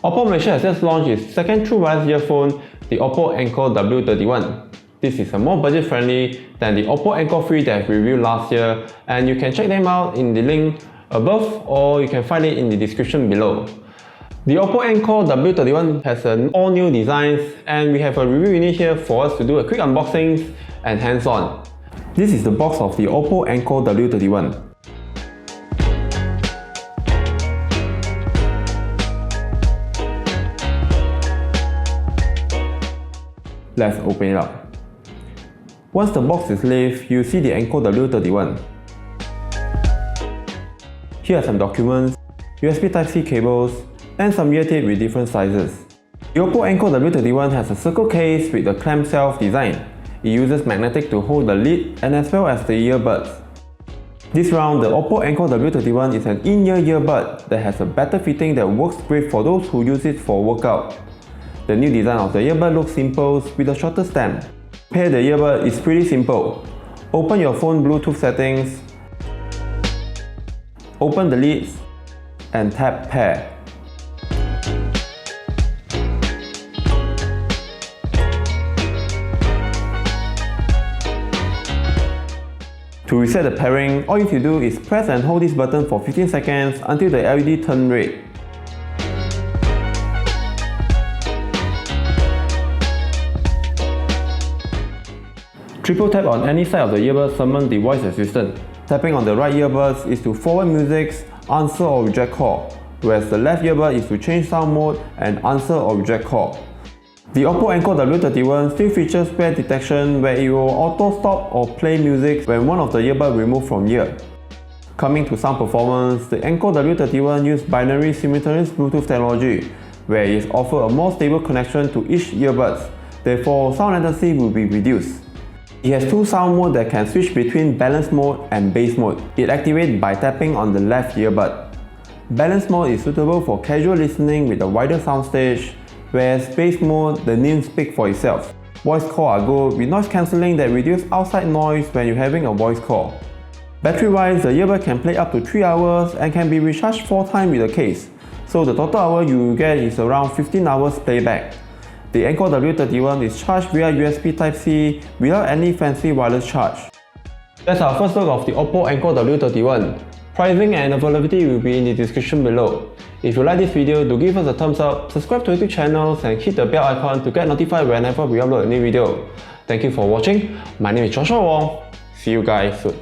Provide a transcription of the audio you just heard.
OPPO Malaysia has just launched its second true wireless earphone, the OPPO Enco W31. This is more budget friendly than the OPPO Enco 3 that we reviewed last year, and you can check them out in the link above, or you can find it in the description below. The OPPO Enco W31 has an all-new designs, and we have a review unit here for us to do a quick unboxing and hands-on. This is the box of the OPPO Enco W31. Let's open it up. Once the box is lifted, you see the Enco W31. Here are some documents, USB Type-C cables, and some ear tape with different sizes. The OPPO Enco W31 has a circle case with a clamshell design. It uses magnetic to hold the lid and as well as the earbuds. This round, the OPPO Enco W31 is an in-ear earbud that has a better fitting that works great for those who use it for workout. The new design of the earbud looks simple with a shorter stem. To pair the earbud is pretty simple. Open your phone Bluetooth settings, open the lids, and tap pair. To reset the pairing, all you need to do is press and hold this button for 15 seconds until the LED turns red. Triple tap on any side of the earbud summon the voice assistant. Tapping on the right earbuds is to forward music, answer or reject call, whereas the left earbud is to change sound mode and answer or reject call. The OPPO Enco W31 still features wear detection where it will auto stop or play music when one of the earbuds removed from ear. Coming to sound performance, the Enco W31 uses binary simultaneous Bluetooth technology, where it offers a more stable connection to each earbuds, therefore sound latency will be reduced. It has two sound modes that can switch between balance mode and bass mode. It activates by tapping on the left earbud. Balance mode is suitable for casual listening with a wider soundstage, whereas bass mode, the name speaks for itself. Voice call are good with noise cancelling that reduces outside noise when you're having a voice call. Battery-wise, the earbud can play up to 3 hours and can be recharged 4 times with the case, so the total hour you will get is around 15 hours playback. The Enco W31 is charged via USB Type-C without any fancy wireless charge. That's our first look of the OPPO Enco W31. Pricing and availability will be in the description below. If you like this video, do give us a thumbs up, subscribe to our YouTube channels and hit the bell icon to get notified whenever we upload a new video. Thank you for watching. My name is Joshua Wong. See you guys soon.